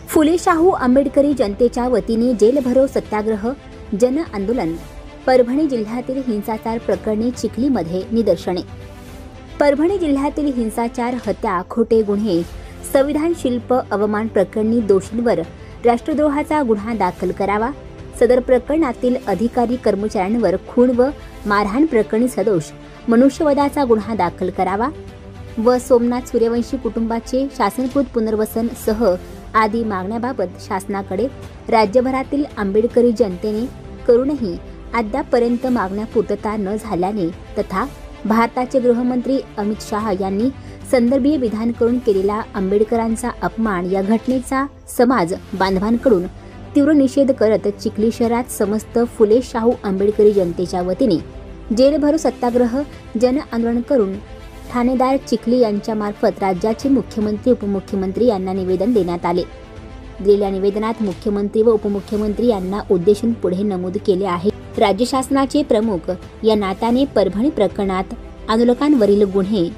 फुले शाहू आंबेडकरी जनतेच्या वतीने जेल भरो सत्याग्रह जन आंदोलन। परभणी जिल्ह्यातील हिंसाचार प्रकरणी चिखलीमध्ये निदर्शने। परभणी जिल्ह्यातील हिंसाचार, हत्या, खोटे गुन्हे, संविधान शिल्प अवमान प्रकरणी दोषींवर राष्ट्रद्रोहाचा गुन्हा दाखल करावा। सदर प्रकरणातील अधिकारी कर्मचाऱ्यांवर खून व मारहाण प्रकरणी सदोष मनुष्यवधाचा गुन्हा दाखल करावा व सोमनाथ सूर्यवंशी कुटुंबाचे शासनकृत पुनर्वसन सह आदी मागण्याबाबत शासनाकडे राज्यभरातील आंबेडकरी जनतेने करूनही अद्यापर्यंत मागण्या पूर्तता न झाल्याने तथा भारताचे गृहमंत्री अमित शाह यांनी संदर्भीय विधान करून केलेला आंबेडकरांचा अपमान या घटनेचा समाज बांधवांकडून तीव्र निषेध करत चिखली शहरात समस्त फुले शाहू आंबेडकरी जनतेच्या वतीने जेल भरो सत्याग्रह जन आंदोलन करून ठाणेदार चिखली यांच्या मार्फत राज्याचे मुख्यमंत्री उपमुख्यमंत्री यांना निवेदन देण्यात आले। दिलेल्या निवेदनात मुख्यमंत्री व उपमुख्यमंत्री यांना उद्देशून पुढे नमूद केले आहे, राज्य शासनाचे प्रमुख या नात्याने परभणी प्रकरणात आंदोलकांवरील गुन्हे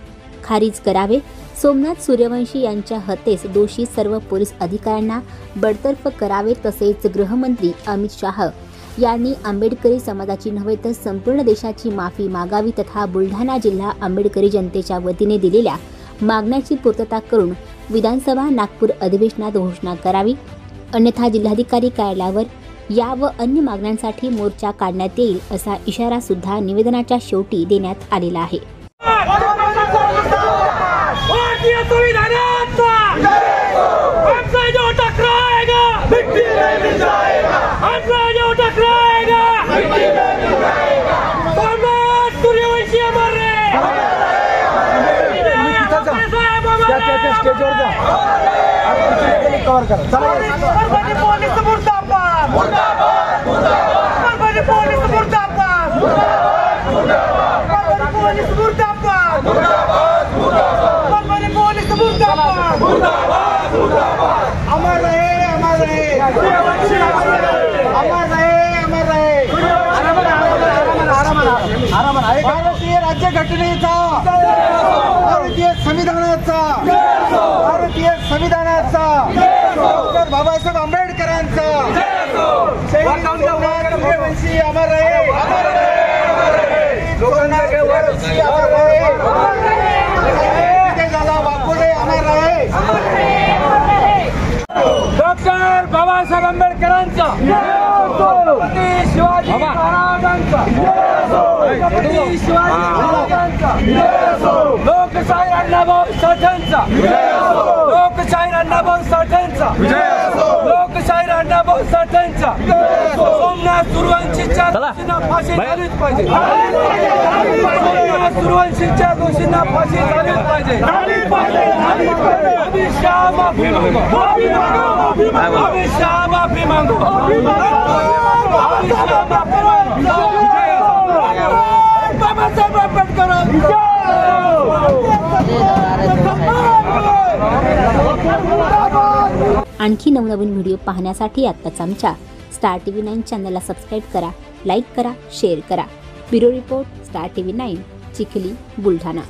खारिज करावे। सोमनाथ सूर्यवंशी यांच्या हत्येस दोषी सर्व पोलीस अधिकाऱ्यांना बडतर्फ करावे। तसेच गृहमंत्री अमित शाह यांनी आंबेडकरी समाजाची नव्हे तर संपूर्ण देशाची माफी मागावी तथा बुलढाणा जिल्हा आंबेडकरी जनतेच्या वतीने दिलेल्या मागण्याची पूर्तता करून विधानसभा नागपूर अधिवेशनात घोषणा करावी, अन्यथा जिल्हाधिकारी कार्यालयावर या व अन्य मागण्यांसाठी मोर्चा काढण्यात येईल असा इशारा सुद्धा निवेदनाच्या शेवटी देण्यात आलेला आहे। भारतीय राज्यघटनेचा, भारतीय संविधानाचा, भारतीय संविधानाचा, डॉक्टर बाबासाहेब आंबेडकरांचा सूर्यवंशी अमर रहे, वाकोडे अमर रहे। डॉक्टर बाबासाहेब आंबेडकरांचा, छत्रपती शिवाजी महाराजांचा, छत्रपती शिवाजी महाराजांचा, लोकशाहीर अण्णाभाऊ साठेंचा, लोकशाहीर अण्णाभाऊ साठेंचा, लोकशाहीर अण्णाभाऊ साठेंचा, सोमनाथ सूर्यवंशीच्या दोषींना फाशी झालीच पाहिजे, सोमनाथ सूर्यवंशीच्या दोषींना फाशी झालीच पाहिजे। अमित शाह माफी मांगो, अमित शाह माफी मांगो, अमित शाह माफी मांगो। बाबासाहेब आंबेडकर आणखी नवनवीन व्हिडिओ पाहण्यासाठी आत्ताच आमच्या स्टार टीव्ही 9 चॅनलला सबस्क्राईब करा, लाईक करा, शेअर करा। Bureau report, star TV 9, Chikhli, Buldhana.